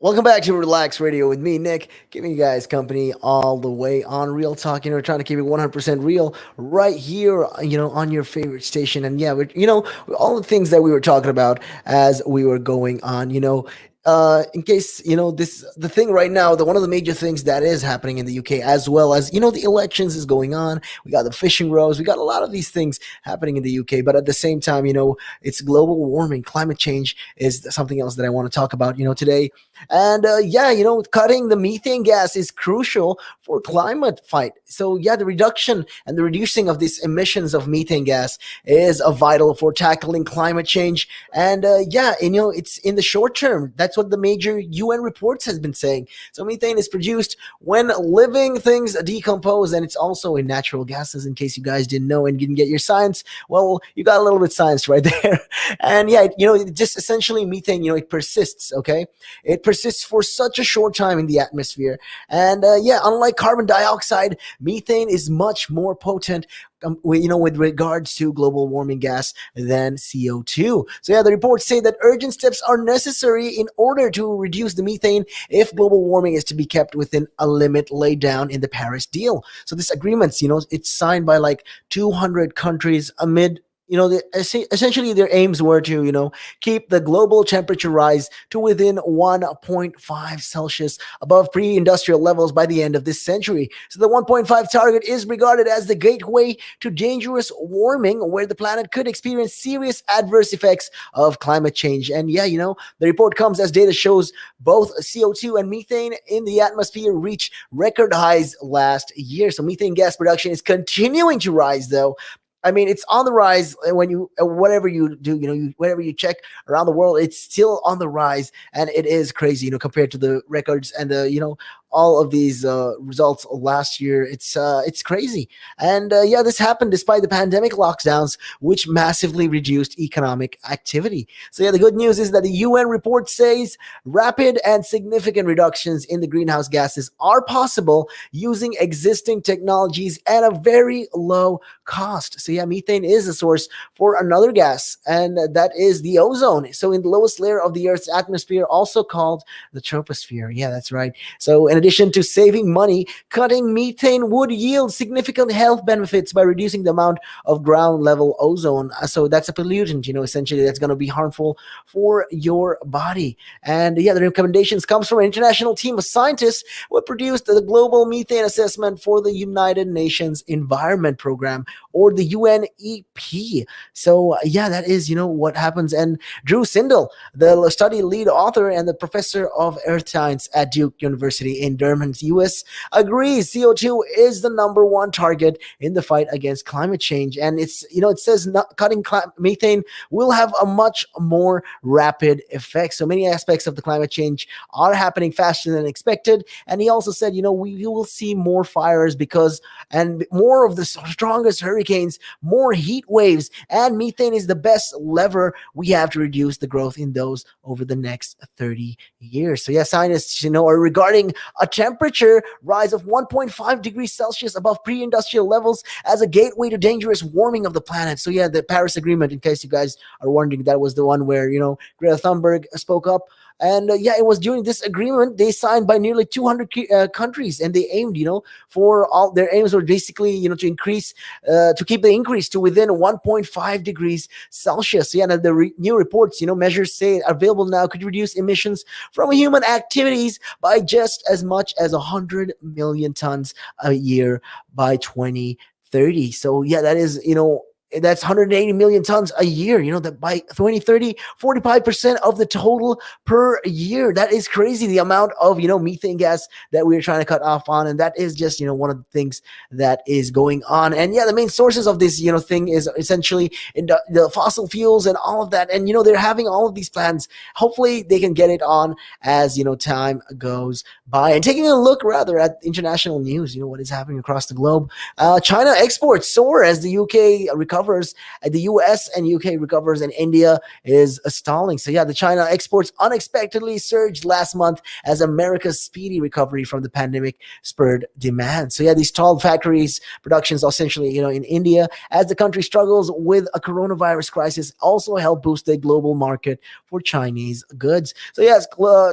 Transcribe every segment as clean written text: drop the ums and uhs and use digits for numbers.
Welcome back to Relax Radio with me, Nick, giving you guys company all the way on Real Talk. Trying to keep it 100% real right here, on your favorite station. And yeah, all the things that we were talking about as we were going on, in case the thing right now, the one of the major things that is happening in the UK, as well as the elections is going on. We got the fishing rows, we got a lot of these things happening in the UK, but at the same time, it's global warming. Climate change is something else that I want to talk about today. And yeah, cutting the methane gas is crucial for climate fight. So yeah, the reduction and the reducing of these emissions of methane gas is vital for tackling climate change. And yeah, it's in the short term. That's what the major UN reports has been saying. So methane is produced when living things decompose, and it's also in natural gases. In case you guys didn't know and didn't get your science, well, you got a little bit science right there. And yeah, just essentially methane, it persists. Okay, it persists for such a short time in the atmosphere. And yeah, unlike carbon dioxide, methane is much more potent with regards to global warming gas than CO2. So yeah, the reports say that urgent steps are necessary in order to reduce the methane if global warming is to be kept within a limit laid down in the Paris deal. So this agreement, it's signed by like 200 countries amid essentially their aims were to keep the global temperature rise to within 1.5 celsius above pre-industrial levels by the end of this century. So the 1.5 target is regarded as the gateway to dangerous warming, where the planet could experience serious adverse effects of climate change. And yeah, the report comes as data shows both CO2 and methane in the atmosphere reached record highs last year. So methane gas production is continuing to rise, though. I mean, it's on the rise when whatever you do, whatever you check around the world, it's still on the rise, and it is crazy, compared to the records and all of these results last year. It's crazy. And yeah, this happened despite the pandemic lockdowns, which massively reduced economic activity. So yeah, the good news is that the UN report says rapid and significant reductions in the greenhouse gases are possible using existing technologies at a very low cost. So yeah, methane is a source for another gas, and that is the ozone. So in the lowest layer of the Earth's atmosphere, also called the troposphere. Yeah, that's right. So in addition to saving money, cutting methane would yield significant health benefits by reducing the amount of ground level ozone. So that's a pollutant, essentially that's going to be harmful for your body. And yeah, the recommendations comes from an international team of scientists who produced the global methane assessment for the United Nations Environment Program, or the UNEP. So yeah, that is what happens. And Drew Sindel, the study lead author and the professor of earth science at Duke University in Durham, US, agrees CO2 is the number one target in the fight against climate change. And it says cutting methane will have a much more rapid effect. So many aspects of the climate change are happening faster than expected. And he also said, we will see more fires and more of the strongest hurricanes, more heat waves, and methane is the best lever we have to reduce the growth in those over the next 30 years. So yeah, scientists, are regarding a temperature rise of 1.5 degrees Celsius above pre-industrial levels as a gateway to dangerous warming of the planet. So yeah, the Paris Agreement, in case you guys are wondering, that was the one where, Greta Thunberg spoke up. And yeah, it was during this agreement they signed by nearly 200 countries, and they aimed, for all their aims were basically, to increase, to keep the increase to within 1.5 degrees Celsius. Yeah, and the new reports, measures say available now could reduce emissions from human activities by just as much as 100 million tons a year by 2030. So yeah, that is, that's 180 million tons a year, that by 2030, 45% of the total per year. That is crazy, the amount of, methane gas that we're trying to cut off on. And that is just, one of the things that is going on. And yeah, the main sources of this, thing is essentially in the fossil fuels and all of that. And, they're having all of these plans. Hopefully they can get it on as, time goes by. And taking a look rather at international news, what is happening across the globe. China exports soar as the UK recovers recovers, and the US and UK recovers, and India is stalling. So yeah, the China exports unexpectedly surged last month as America's speedy recovery from the pandemic spurred demand. So yeah, these stalled factories productions essentially, in India, as the country struggles with a coronavirus crisis, also help boost the global market for Chinese goods. So yes,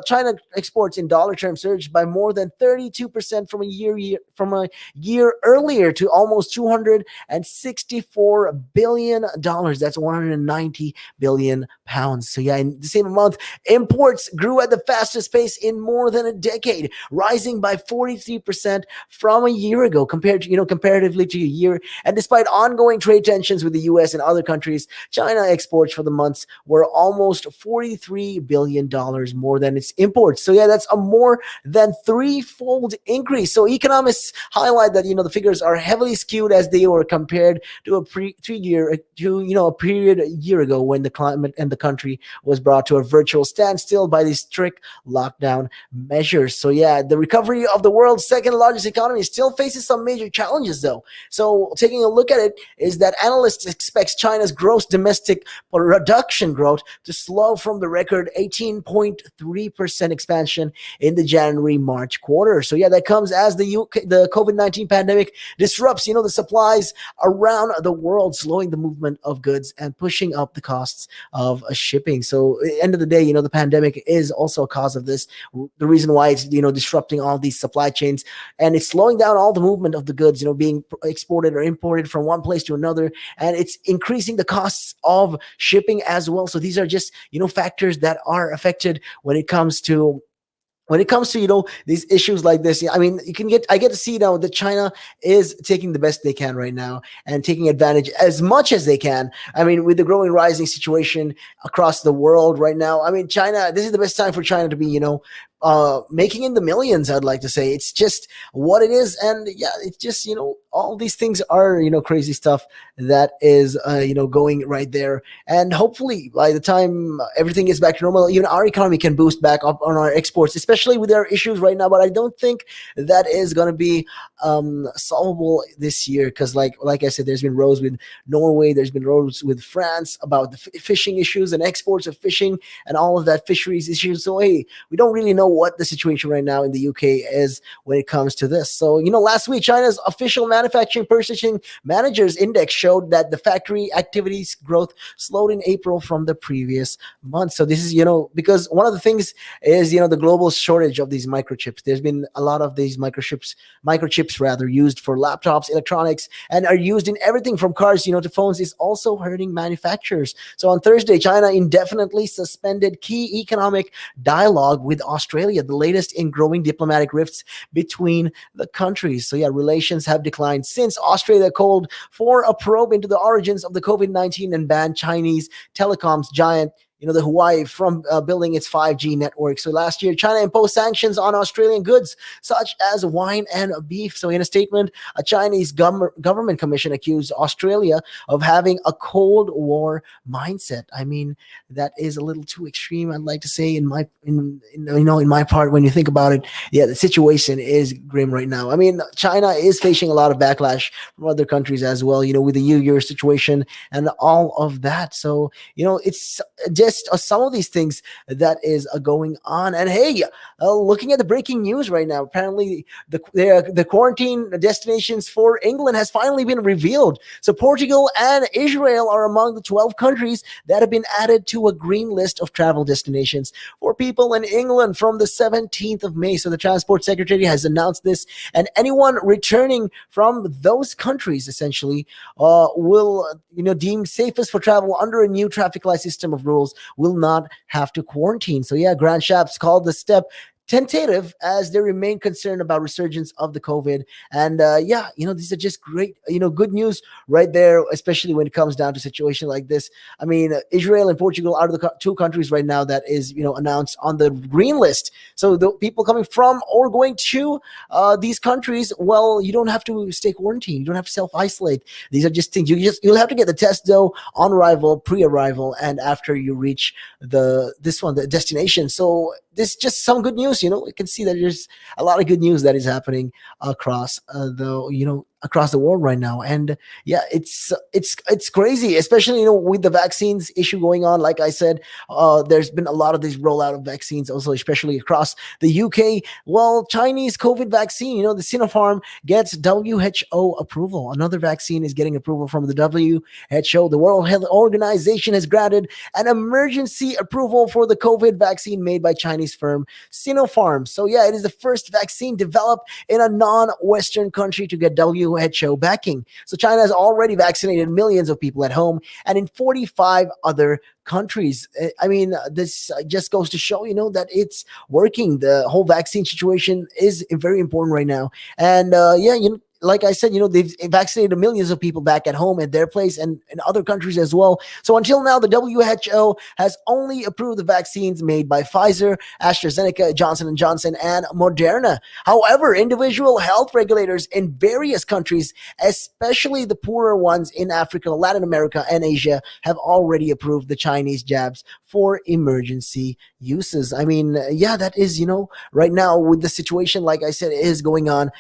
China exports in dollar terms surged by more than 32% from a year earlier to almost $264 billion. That's 190 billion pounds. So yeah, in the same month, imports grew at the fastest pace in more than a decade, rising by 43% from a year ago comparatively to a year. And despite ongoing trade tensions with the US and other countries, China exports for the months were almost $43 billion more than its imports. So yeah, that's a more than threefold increase. So economists highlight that the figures are heavily skewed as they were compared to a period a year ago when the climate and the country was brought to a virtual standstill by these strict lockdown measures. So yeah, the recovery of the world's second largest economy still faces some major challenges though. So taking a look at it is that analysts expect China's gross domestic production growth to slow from the record 18.3% expansion in the January-March quarter. So yeah, that comes as the COVID-19 pandemic disrupts, the supplies around the world, slowing the movement of goods and pushing up the costs of shipping. So at the end of the day, the pandemic is also a cause of this. The reason why it's, disrupting all these supply chains, and it's slowing down all the movement of the goods, being exported or imported from one place to another, and it's increasing the costs of shipping as well. So these are just, factors that are affected when it comes to these issues like this. I mean, I get to see now that China is taking the best they can right now and taking advantage as much as they can. I mean, with the growing rising situation across the world right now, I mean, China, this is the best time for China to be making in the millions. I'd like to say it's just what it is. And yeah, it's just all these things are crazy stuff that is going right there. And hopefully by the time everything is back to normal, even our economy can boost back up on our exports, especially with our issues right now. But I don't think that is going to be solvable this year, because like I said, there's been rows with Norway, there's been rows with France about the fishing issues and exports of fishing and all of that fisheries issues. So hey, we don't really know what the situation right now in the UK is when it comes to this. So last week, China's official manufacturing purchasing managers index showed that the factory activities growth slowed in April from the previous month. So this is because one of the things is the global shortage of these microchips. There's been a lot of these microchips rather used for laptops, electronics, and are used in everything from cars to phones, is also hurting manufacturers. So on Thursday, China indefinitely suspended key economic dialogue with Australia, the latest in growing diplomatic rifts between the countries. So yeah, relations have declined since Australia called for a probe into the origins of the COVID-19 and banned Chinese telecoms giant the Huawei from building its 5G network. So last year, China imposed sanctions on Australian goods such as wine and beef. So in a statement, a Chinese government commission accused Australia of having a Cold War mindset. I mean, that is a little too extreme, I'd like to say, in my part. When you think about it, yeah, the situation is grim right now. I mean, China is facing a lot of backlash from other countries as well, with the Uyghur situation and all of that. So, it's just some of these things that is going on. And hey, looking at the breaking news right now, apparently the quarantine destinations for England has finally been revealed. So Portugal and Israel are among the 12 countries that have been added to a green list of travel destinations for people in England from the 17th of May. So the Transport Secretary has announced this, and anyone returning from those countries essentially will deemed safest for travel under a new traffic light system of rules will not have to quarantine. So yeah, Grand Chaps called the step tentative as they remain concerned about resurgence of the COVID. And these are just great, good news right there, especially when it comes down to a situation like this. I mean, Israel and Portugal are the two countries right now that is, announced on the green list. So the people coming from or going to these countries, well, you don't have to stay quarantined. You don't have to self-isolate. These are just things. You'll have to get the test though on arrival, pre-arrival, and after you reach the destination. So this is just some good news. You can see that there's a lot of good news that is happening across across the world right now. And yeah, it's crazy, especially with the vaccines issue going on. Like I said, there's been a lot of this rollout of vaccines, also especially across the UK. Well, Chinese COVID vaccine, the Sinopharm gets WHO approval. Another vaccine is getting approval from the WHO. The World Health Organization has granted an emergency approval for the COVID vaccine made by Chinese firm Sinopharm. So yeah, it is the first vaccine developed in a non-Western country to get WHO backing. So China has already vaccinated millions of people at home and in 45 other countries. I mean, this just goes to show, that it's working. The whole vaccine situation is very important right now. And yeah, like I said, they've vaccinated millions of people back at home at their place and in other countries as well. So until now, the WHO has only approved the vaccines made by Pfizer, AstraZeneca, Johnson & Johnson, and Moderna. However, individual health regulators in various countries, especially the poorer ones in Africa, Latin America, and Asia, have already approved the Chinese jabs for emergency uses. I mean, yeah, that is, right now with the situation, like I said, is going on.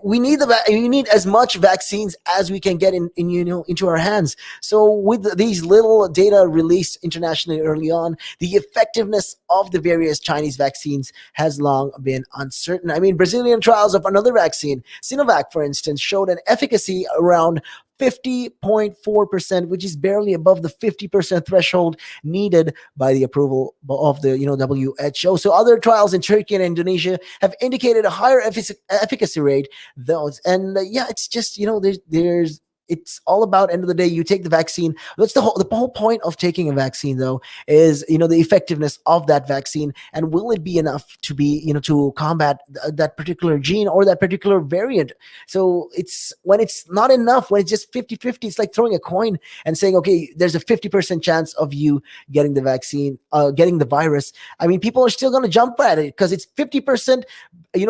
We need we need as much vaccines as we can get into our hands. So with these little data released internationally early on, the effectiveness of the various Chinese vaccines has long been uncertain. I mean, Brazilian trials of another vaccine, Sinovac, for instance, showed an efficacy around 50.4%, which is barely above the 50% threshold needed by the approval of the WHO. So other trials in Turkey and Indonesia have indicated a higher efficacy rate. Those and yeah, it's just there's it's all about, end of the day, you take the vaccine. That's the whole point of taking a vaccine, though, is the effectiveness of that vaccine, and will it be enough to be to combat that particular gene or that particular variant. So it's when it's not enough, when it's just 50-50, it's like throwing a coin and saying, okay, there's a 50% chance of you getting the vaccine, getting the virus. I mean, people are still going to jump at it because it's 50%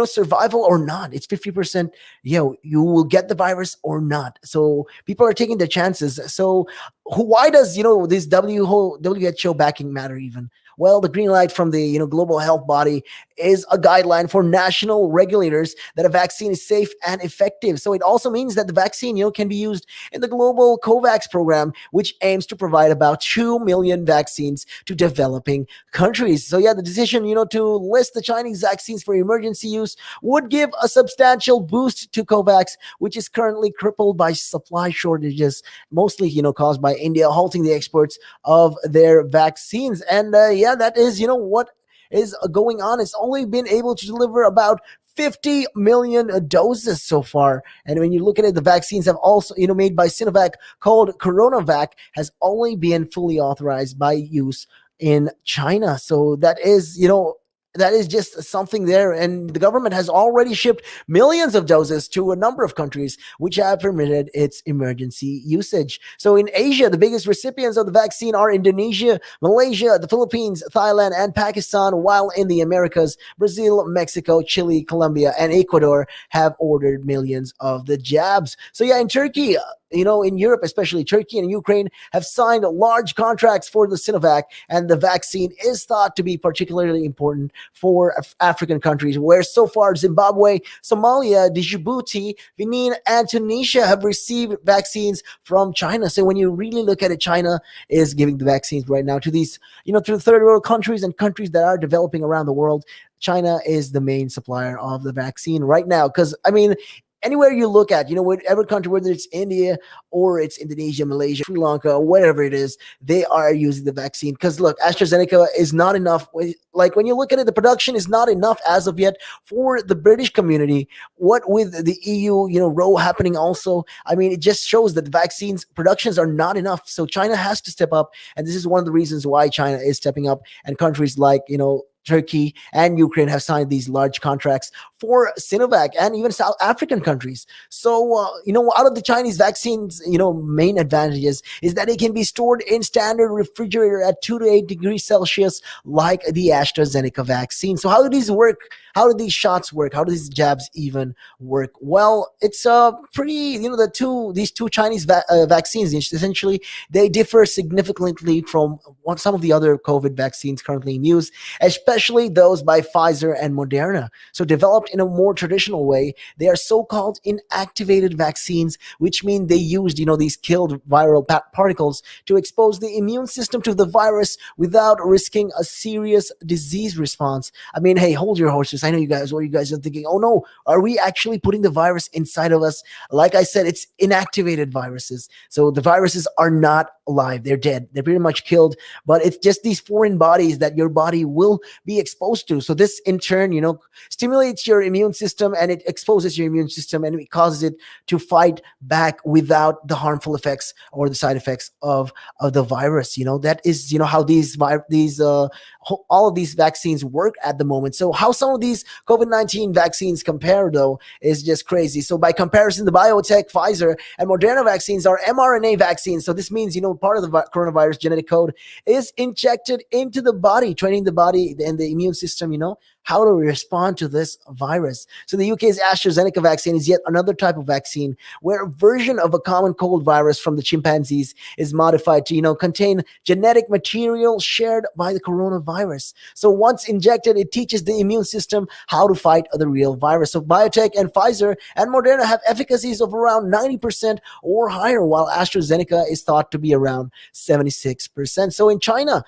survival or not. It's 50%, you will get the virus or not. So people are taking their chances. So why does this WHO backing matter even? Well, the green light from the global health body is a guideline for national regulators that a vaccine is safe and effective. So it also means that the vaccine can be used in the global COVAX program, which aims to provide about 2 million vaccines to developing countries. So yeah, the decision to list the Chinese vaccines for emergency use would give a substantial boost to COVAX, which is currently crippled by supply shortages, mostly caused by India halting the exports of their vaccines. And yeah, that is what is going on. It's only been able to deliver about 50 million doses so far. And when you look at it, the vaccines have also, made by Sinovac, called CoronaVac, has only been fully authorized by use in China. So that is, that is just something there. And the government has already shipped millions of doses to a number of countries which have permitted its emergency usage. So in Asia, the biggest recipients of the vaccine are Indonesia, Malaysia, the Philippines, Thailand, and Pakistan, while in the Americas, Brazil, Mexico, Chile, Colombia, and Ecuador have ordered millions of the jabs. So yeah, in Turkey, in Europe, especially Turkey and Ukraine, have signed large contracts for the Sinovac, and the vaccine is thought to be particularly important for African countries, where so far Zimbabwe, Somalia, Djibouti, Benin, and Tunisia have received vaccines from China. So when you really look at it, China is giving the vaccines right now to these, to the third world countries and countries that are developing around the world. China is the main supplier of the vaccine right now, because I mean, anywhere you look at, whatever country, whether it's India or it's Indonesia, Malaysia, Sri Lanka, whatever it is, they are using the vaccine. Because look, AstraZeneca is not enough. Like when you look at it, the production is not enough as of yet for the British community. What with the EU, row happening also, I mean, it just shows that the vaccines productions are not enough. So China has to step up. And this is one of the reasons why China is stepping up. And countries like, Turkey and Ukraine have signed these large contracts for Sinovac, and even South African countries. So, out of the Chinese vaccines, main advantages is that it can be stored in standard refrigerator at 2 to 8 degrees Celsius, like the AstraZeneca vaccine. So how do these work? How do these shots work? How do these jabs even work? Well, it's pretty, these two Chinese vaccines, essentially, they differ significantly from some of the other COVID vaccines currently in use, especially those by Pfizer and Moderna. So developed in a more traditional way, they are so-called inactivated vaccines, which mean they used, these killed viral particles to expose the immune system to the virus without risking a serious disease response. I mean, hey, hold your horses. I know what you guys are thinking. Oh no, are we actually putting the virus inside of us? Like I said, it's inactivated viruses. So the viruses are not alive. They're dead. They're pretty much killed, but it's just these foreign bodies that your body will be exposed to. So this in turn, stimulates your immune system, and it exposes your immune system, and it causes it to fight back without the harmful effects or the side effects of the virus. That is, how these all of these vaccines work at the moment. So how some of these COVID-19 vaccines compare, though, is just crazy. So by comparison, the biotech, Pfizer, and Moderna vaccines are mRNA vaccines. So this means, part of the coronavirus genetic code is injected into the body, training the body and the immune system, how to respond to this virus. So the UK's AstraZeneca vaccine is yet another type of vaccine where a version of a common cold virus from the chimpanzees is modified to, contain genetic material shared by the coronavirus. So once injected, it teaches the immune system how to fight the real virus. So biotech and Pfizer and Moderna have efficacies of around 90% or higher, while AstraZeneca is thought to be around 76%. So in China,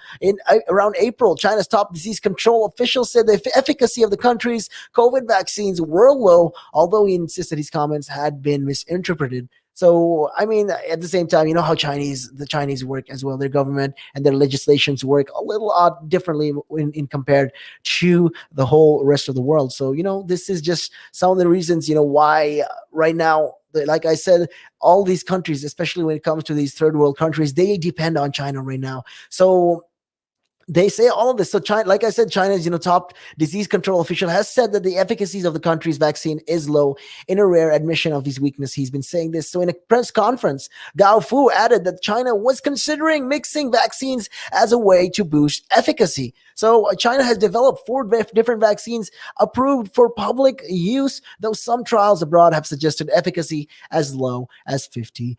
around April, China's top disease control official said the efficacy of the country's COVID vaccines were low, although he insisted his comments had been misinterpreted. So, I mean, at the same time, how the Chinese work as well. Their government and their legislations work a little odd differently in compared to the whole rest of the world. So, this is just some of the reasons, why right now, like I said, all these countries, especially when it comes to these third world countries, they depend on China right now. So they say all of this. So China, like I said, China's top disease control official has said that the efficacy of the country's vaccine is low. In a rare admission of his weakness, he's been saying this. So in a press conference, Gao Fu added that China was considering mixing vaccines as a way to boost efficacy. So China has developed 4 different vaccines approved for public use, though some trials abroad have suggested efficacy as low as 50%.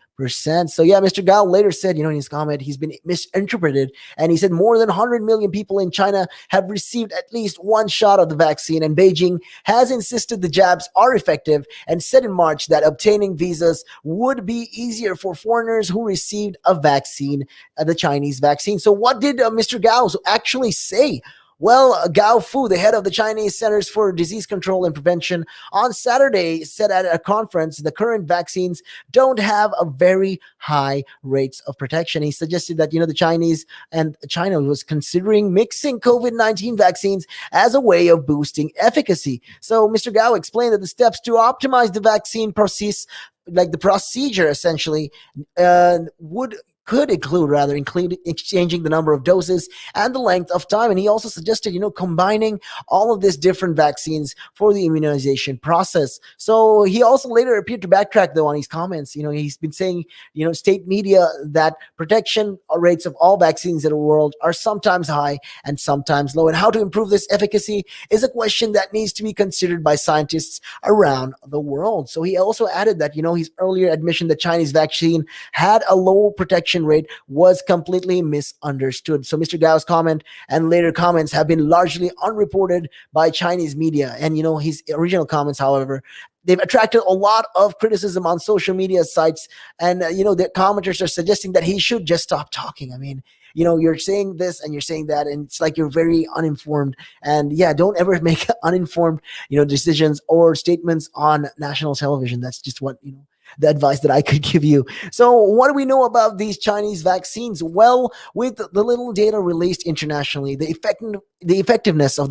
So yeah, Mr. Gao later said, in his comment, he's been misinterpreted, and he said more than 100 million people in China have received at least one shot of the vaccine, and Beijing has insisted the jabs are effective and said in March that obtaining visas would be easier for foreigners who received a vaccine, the Chinese vaccine. So what did Mr. Gao actually say? Well, Gao Fu, the head of the Chinese Centers for Disease Control and Prevention, on Saturday said at a conference the current vaccines don't have a very high rates of protection. He suggested that, the China was considering mixing COVID-19 vaccines as a way of boosting efficacy. So Mr. Gao explained that the steps to optimize the vaccine process, like the procedure essentially, could include exchanging the number of doses and the length of time. And he also suggested, combining all of these different vaccines for the immunization process. So he also later appeared to backtrack, though, on his comments. He's been saying, state media that protection rates of all vaccines in the world are sometimes high and sometimes low. And how to improve this efficacy is a question that needs to be considered by scientists around the world. So he also added that, his earlier admission that Chinese vaccine had a low protection rate was completely misunderstood. So Mr. Gao's comment and later comments have been largely unreported by Chinese media. And, his original comments, however, they've attracted a lot of criticism on social media sites. And, the commenters are suggesting that he should just stop talking. I mean, you're saying this and you're saying that, and it's like you're very uninformed. And yeah, don't ever make uninformed, decisions or statements on national television. That's just what, the advice that I could give you. So what do we know about these Chinese vaccines? Well, with the little data released internationally, the effectiveness of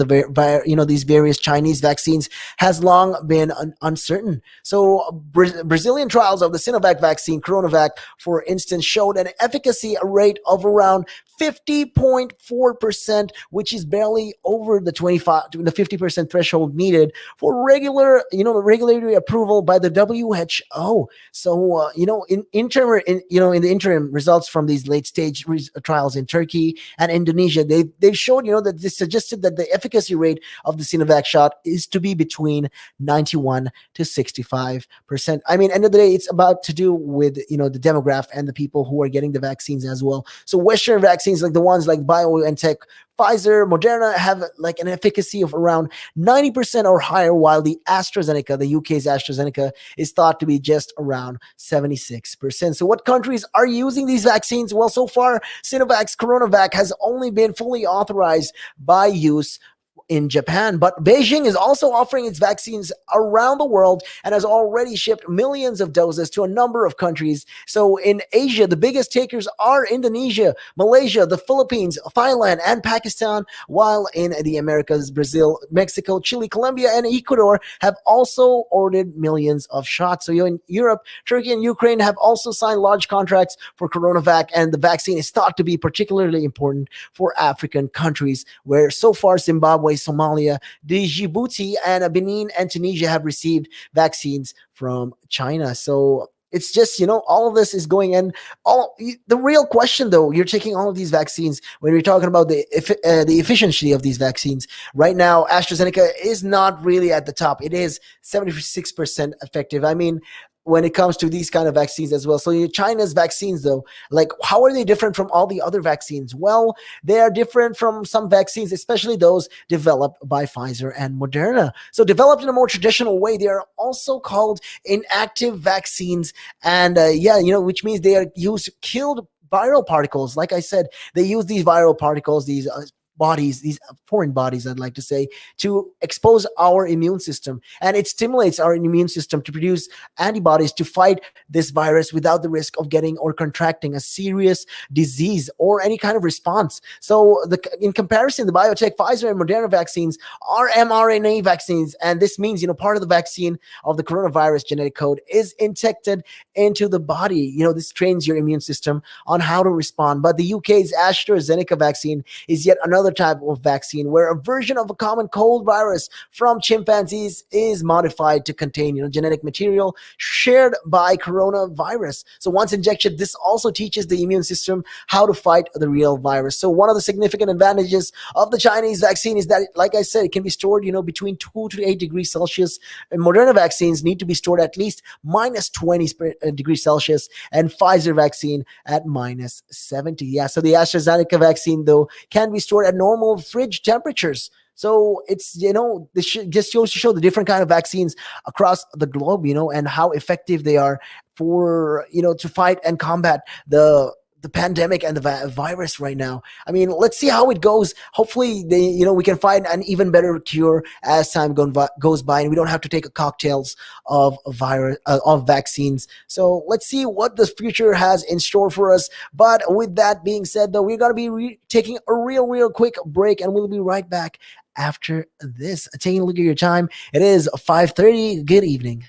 these various Chinese vaccines has long been uncertain. So Brazilian trials of the Sinovac vaccine, Coronavac, for instance, showed an efficacy rate of around 50.4%, which is barely over the 50% threshold needed for regulatory approval by the WHO. So in interim, in the interim results from these late stage trials in Turkey and Indonesia, they've showed that this suggested that the efficacy rate of the Sinovac shot is to be between 91 to 65%. I mean, end of the day, it's about to do with the demographic and the people who are getting the vaccines as well. So Western vaccines like the ones like BioNTech, Pfizer, Moderna have like an efficacy of around 90% or higher, while the AstraZeneca, the UK's AstraZeneca, is thought to be just around 76%. So what countries are using these vaccines? Well, so far, Sinovac's CoronaVac has only been fully authorized by use in Japan, but Beijing is also offering its vaccines around the world and has already shipped millions of doses to a number of countries. So in Asia, the biggest takers are Indonesia, Malaysia, the Philippines, Thailand, and Pakistan, while in the Americas, Brazil, Mexico, Chile, Colombia, and Ecuador have also ordered millions of shots. So in Europe, Turkey and Ukraine have also signed large contracts for CoronaVac, and the vaccine is thought to be particularly important for African countries, where so far Zimbabwe, Somalia, Djibouti, and Benin and Tunisia have received vaccines from China. So it's just, all of this is going in. The real question, though, you're taking all of these vaccines when you're talking about the efficiency of these vaccines. Right now, AstraZeneca is not really at the top. It is 76% effective. I mean, when it comes to these kind of vaccines as well. So China's vaccines, though, like how are they different from all the other vaccines? Well, they are different from some vaccines, especially those developed by Pfizer and Moderna. So developed in a more traditional way, they are also called inactive vaccines. And which means they are used to kill viral particles. Like I said, they use these viral particles, these bodies, these foreign bodies, I'd like to say, to expose our immune system. And it stimulates our immune system to produce antibodies to fight this virus without the risk of getting or contracting a serious disease or any kind of response. So in comparison, the biotech Pfizer and Moderna vaccines are mRNA vaccines. And this means, part of the vaccine of the coronavirus genetic code is injected into the body. This trains your immune system on how to respond. But the UK's AstraZeneca vaccine is yet another type of vaccine where a version of a common cold virus from chimpanzees is modified to contain genetic material shared by coronavirus. So once injected, this also teaches the immune system how to fight the real virus. So one of the significant advantages of the Chinese vaccine is that, like I said, it can be stored between 2 to 8 degrees Celsius, and Moderna vaccines need to be stored at least minus 20 degrees Celsius, and Pfizer vaccine at minus 70. Yeah, so the AstraZeneca vaccine, though, can be stored at normal fridge temperatures. So it's, this just goes to show the different kind of vaccines across the globe, and how effective they are for, to fight and combat the pandemic and the virus right now. I mean, let's see how it goes. Hopefully we can find an even better cure as time goes by, and we don't have to take cocktails of vaccines. So let's see what the future has in store for us. But with that being said, though, we're going to be taking a real quick break, and we'll be right back after this. Taking a look at your time. It is 5:30. Good evening.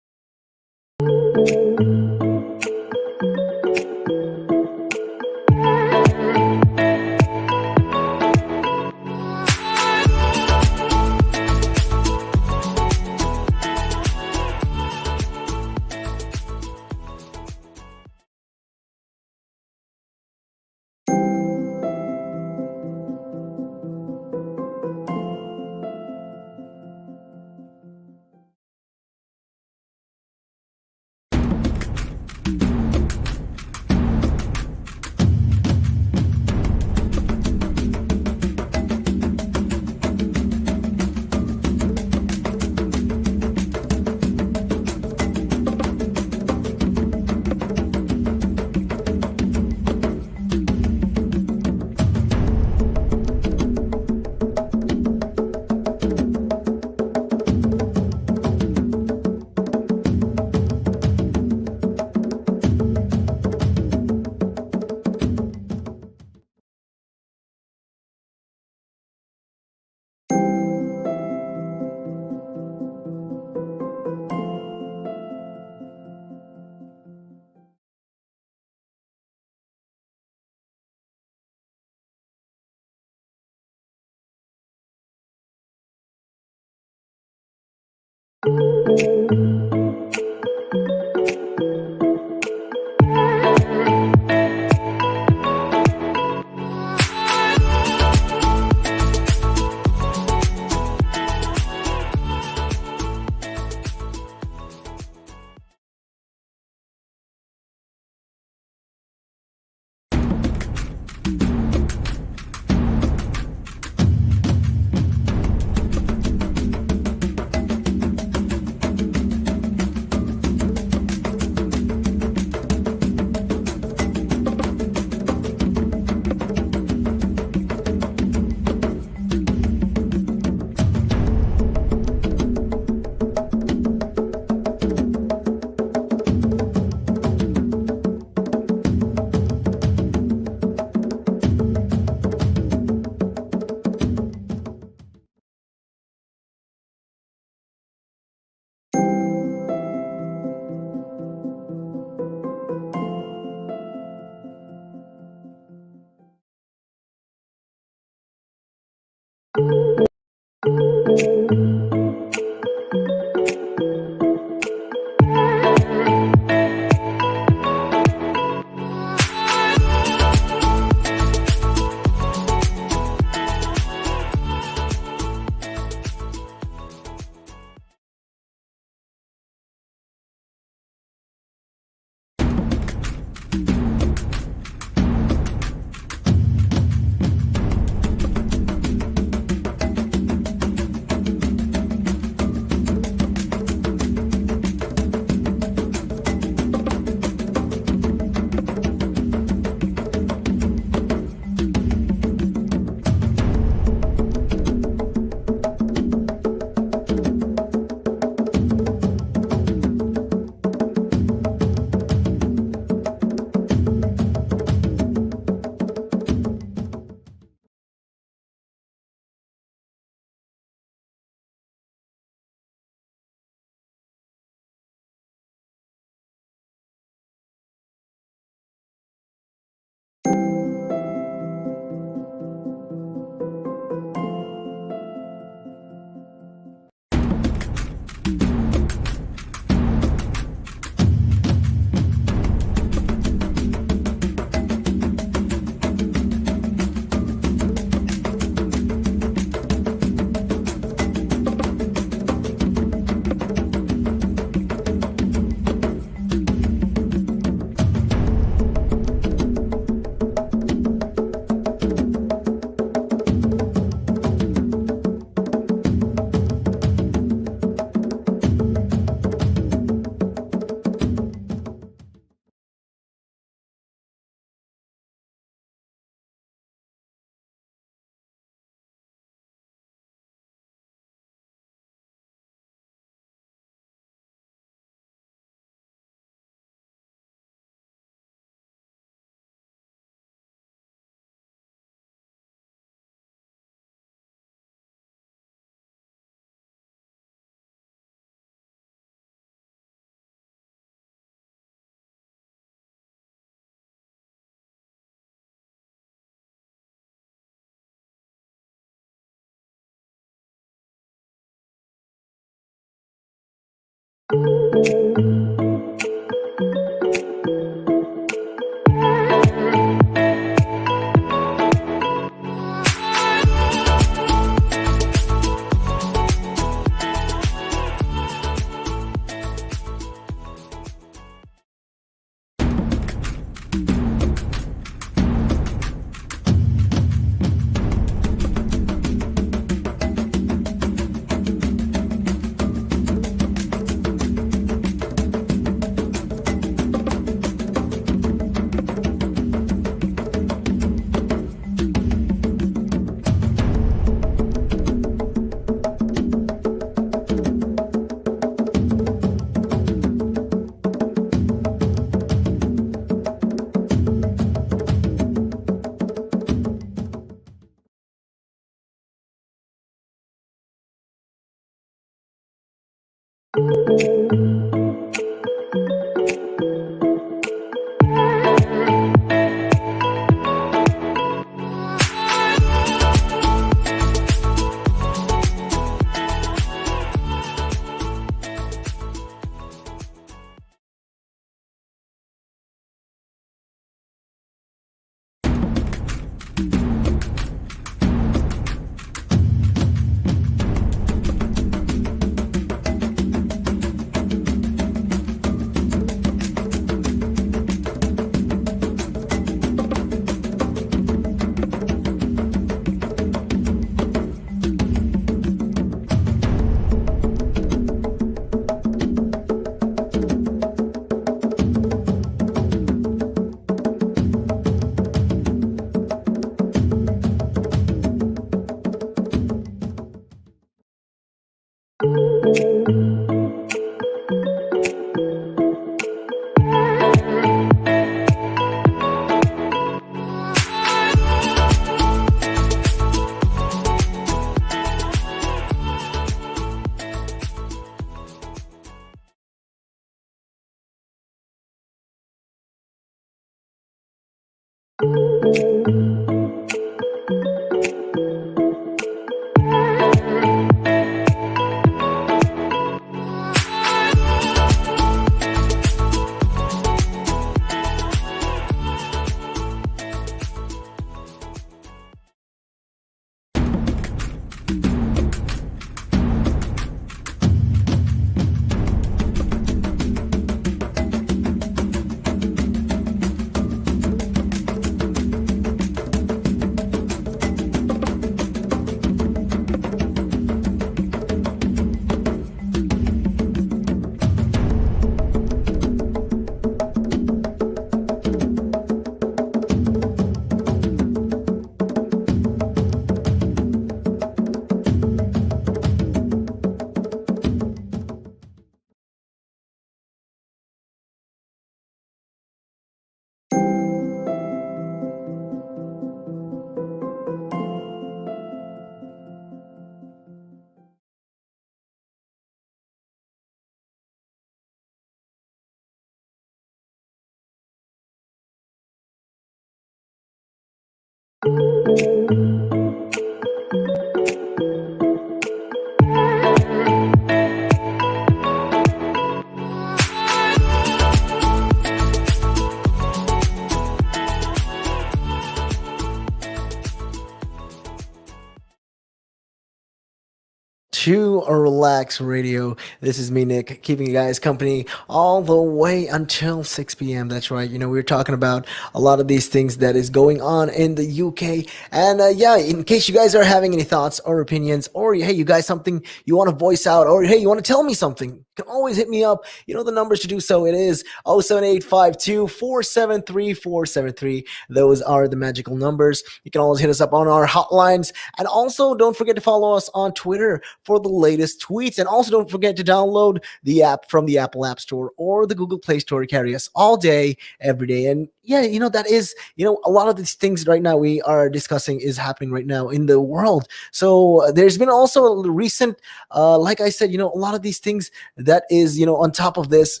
To a Relax Radio. This is me, Nick, keeping you guys company all the way until 6 p.m. That's right. We were talking about a lot of these things that is going on in the UK. And yeah, in case you guys are having any thoughts or opinions, or hey, you guys something you want to voice out, or hey, you want to tell me something, you can always hit me up. The numbers to do so. It is 07852 Those are the magical numbers. You can always hit us up on our hotlines. And also, don't forget to follow us on Twitter for the latest tweets. And also, don't forget to download the app from the Apple App Store or the Google Play Store to carry us all day, every day. And yeah, that is, a lot of these things right now we are discussing is happening right now in the world. So there's been also a recent, like I said, a lot of these things that is, on top of this,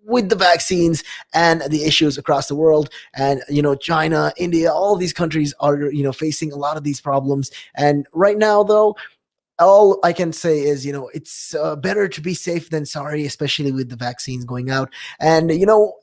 with the vaccines and the issues across the world, and China, India, all of these countries are facing a lot of these problems. And right now, though, all I can say is, it's better to be safe than sorry, especially with the vaccines going out. And,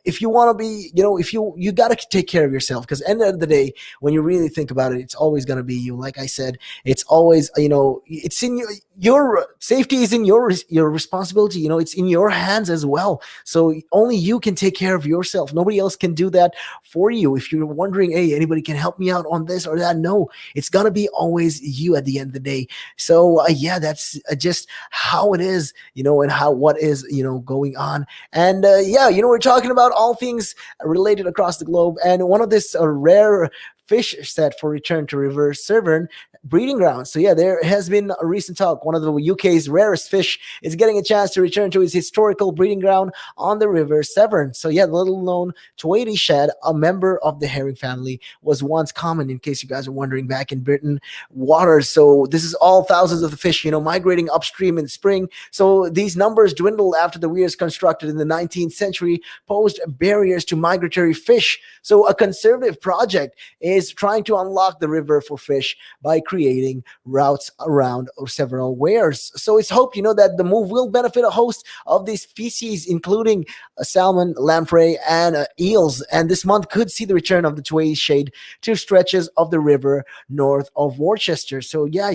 if you want to be, if you got to take care of yourself, because at the end of the day, when you really think about it, it's always going to be you. Like I said, it's always, it's in your safety is in your responsibility. It's in your hands as well. So only you can take care of yourself. Nobody else can do that for you. If you're wondering, hey, anybody can help me out on this or that, no, it's going to be always you at the end of the day. So yeah, that's just how it is, and what is, going on. And yeah, we're talking about all things related across the globe. And one of this rare fish set for return to River Severn breeding grounds. So yeah, there has been a recent talk. One of the UK's rarest fish is getting a chance to return to its historical breeding ground on the River Severn. So yeah, the little known Tweedy shad, a member of the herring family, was once common, in case you guys are wondering, back in Britain waters. So this is all thousands of the fish, migrating upstream in spring. So these numbers dwindled after the weirs constructed in the 19th century posed barriers to migratory fish. So a conservative project is trying to unlock the river for fish by creating routes around several weirs. So it's hoped, that the move will benefit a host of these species, including salmon, lamprey, and eels. And this month could see the return of the Tweedy shade to stretches of the river north of Worcester. So yeah,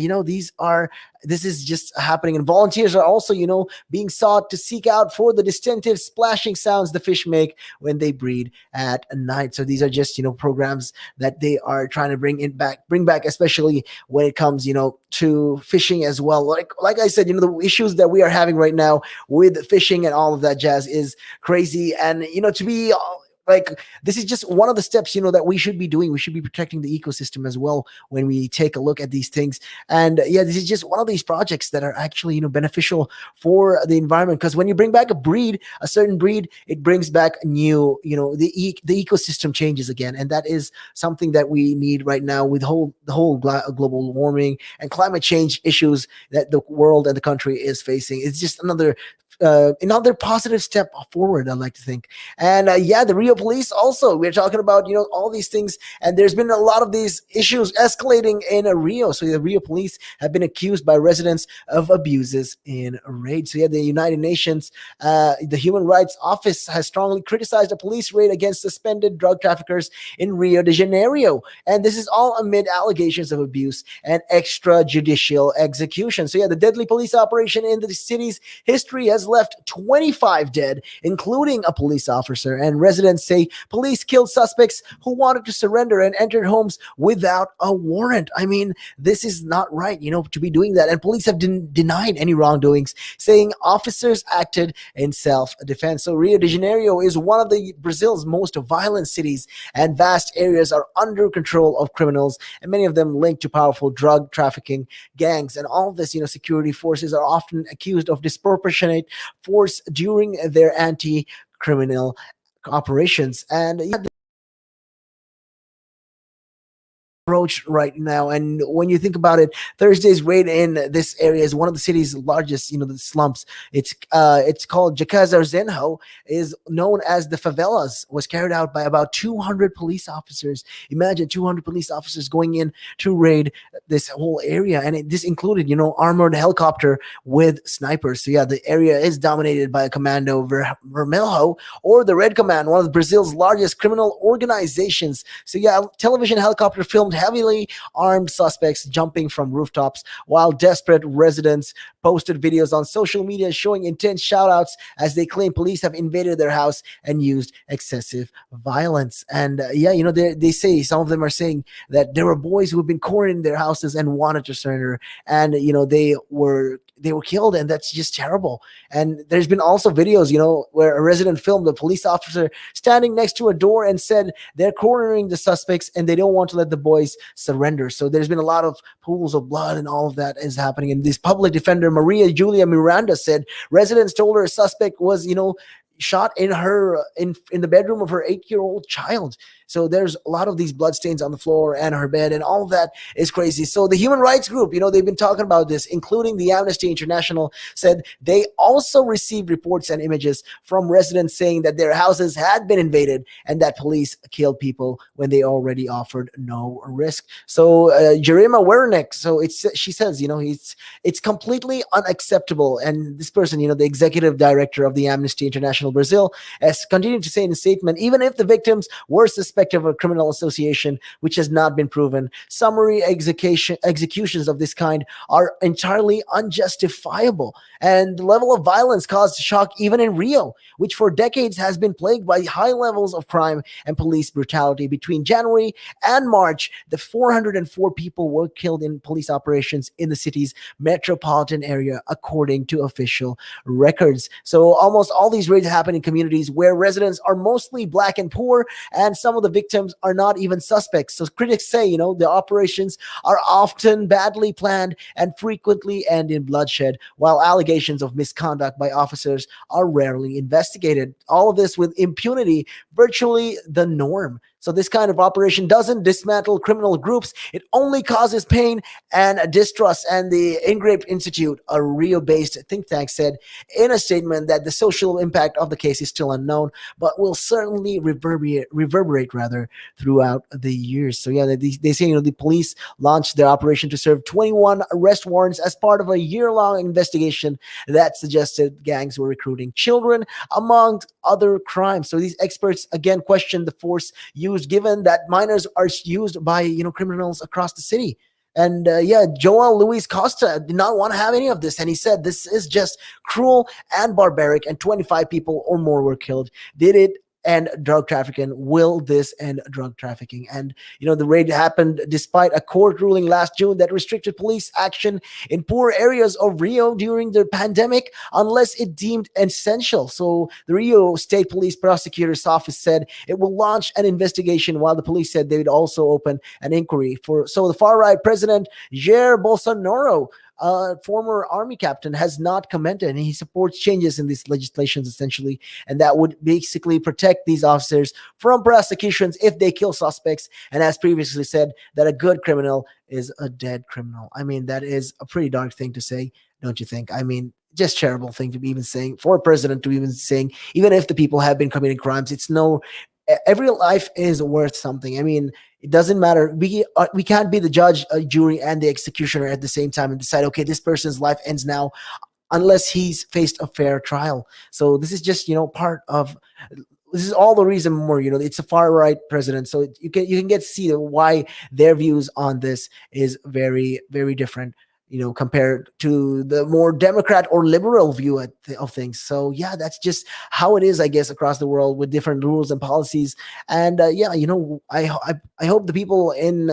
this is just happening. And volunteers are also, being sought to seek out for the distinctive splashing sounds the fish make when they breed at night. So these are just, programs that they are trying to bring back, especially when it comes, to fishing as well. Like I said, the issues that we are having right now with fishing and all of that jazz is crazy. And, to be this is just one of the steps, that we should be doing. We should be protecting the ecosystem as well when we take a look at these things. And yeah, this is just one of these projects that are actually, beneficial for the environment. Because when you bring back a certain breed, it brings back new, the ecosystem changes again. And that is something that we need right now with the whole global warming and climate change issues that the world and the country is facing. It's just another another positive step forward, I like to think. And yeah, the Rio police also, we're talking about, all these things. And there's been a lot of these issues escalating in Rio. So the Rio police have been accused by residents of abuses in a raid. So yeah, the United Nations, the Human Rights Office has strongly criticized a police raid against suspended drug traffickers in Rio de Janeiro. And this is all amid allegations of abuse and extrajudicial execution. So yeah, the deadly police operation in the city's history has left 25 dead, including a police officer. And residents say police killed suspects who wanted to surrender and entered homes without a warrant. I mean, this is not right, to be doing that. And police have denied any wrongdoings, saying officers acted in self-defense. So Rio de Janeiro is one of the Brazil's most violent cities, and vast areas are under control of criminals, and many of them linked to powerful drug trafficking gangs. And all of this, security forces are often accused of disproportionate force during their anti-criminal operations. And yeah, approach right now. And when you think about it, Thursday's raid in this area is one of the city's largest, the slums. It's called Jacazazenho, is known as the favelas, was carried out by about 200 police officers. Imagine 200 police officers going in to raid this whole area. And this included, armored helicopter with snipers. So yeah, the area is dominated by a Commando Vermelho, or the Red Command, one of Brazil's largest criminal organizations. So yeah, television helicopter filmed heavily armed suspects jumping from rooftops, while desperate residents posted videos on social media showing intense shoutouts as they claim police have invaded their house and used excessive violence. And yeah, they say, some of them are saying that there were boys who have been cornered in their houses and wanted to surrender, and they were killed, and that's just terrible. And there's been also videos, where a resident filmed a police officer standing next to a door and said they're cornering the suspects and they don't want to let the boys surrender. So there's been a lot of pools of blood, and all of that is happening. And this public defender, Maria Julia Miranda, said residents told her a suspect was, shot in the bedroom of her 8-year-old child. So there's a lot of these bloodstains on the floor and her bed, and all of that is crazy. So the human rights group, they've been talking about this, including the Amnesty International, said they also received reports and images from residents saying that their houses had been invaded and that police killed people when they already offered no risk. So Jerima Wernick, she says, it's completely unacceptable. And this person, the executive director of the Amnesty International Brazil, has continued to say in a statement, even if the victims were suspected of a criminal association, which has not been proven, summary executions of this kind are entirely unjustifiable. And the level of violence caused shock even in Rio, which for decades has been plagued by high levels of crime and police brutality. Between January and March, the 404 people were killed in police operations in the city's metropolitan area, according to official records. So almost all these raids happen in communities where residents are mostly black and poor, and some of the victims are not even suspects. So critics say, the operations are often badly planned and frequently end in bloodshed, while allegations of misconduct by officers are rarely investigated. All of this with impunity virtually the norm. So this kind of operation doesn't dismantle criminal groups. It only causes pain and distrust. And the Ingrape Institute, a Rio-based think tank, said in a statement that the social impact of the case is still unknown, but will certainly reverberate throughout the years. So yeah, they say, the police launched their operation to serve 21 arrest warrants as part of a year-long investigation that suggested gangs were recruiting children, among other crimes. So these experts again question the force used, given that minors are used by criminals across the city. And yeah, Joel Luis Costa did not want to have any of this, and he said this is just cruel and barbaric, and 25 people or more were killed. Did it end drug trafficking? Will this end drug trafficking? And the raid happened despite a court ruling last June that restricted police action in poor areas of Rio during the pandemic unless it deemed essential. So the Rio State Police Prosecutor's Office said it will launch an investigation, while the police said they would also open an inquiry. So the far-right President Jair Bolsonaro, former army captain, has not commented, and he supports changes in these legislations essentially, and that would basically protect these officers from prosecutions if they kill suspects. And as previously said, that a good criminal is a dead criminal. I mean, that is a pretty dark thing to say, don't you think? I mean, just terrible thing to be even saying for a president to even saying, even if the people have been committing crimes, it's no, every life is worth something. I mean, it doesn't matter. We can't be the judge, jury, and the executioner at the same time and decide, okay, this person's life ends now unless he's faced a fair trial. So this is just, part of, this is all the reason more, it's a far right president. So you can get to see why their views on this is very, very different, compared to the more Democrat or liberal view of things. So yeah, that's just how it is, I guess, across the world with different rules and policies. And yeah, I hope the people in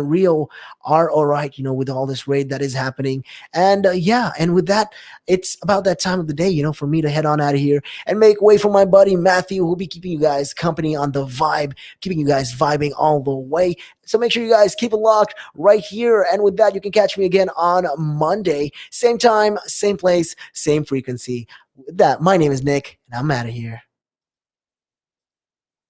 Rio are all right, with all this raid that is happening. And yeah, and with that, it's about that time of the day, for me to head on out of here and make way for my buddy Matthew, who'll be keeping you guys company on the vibe, keeping you guys vibing all the way. So make sure you guys keep it locked right here. And with that, you can catch me again on Monday, same time, same place, same frequency. With that, my name is Nick, and I'm out of here.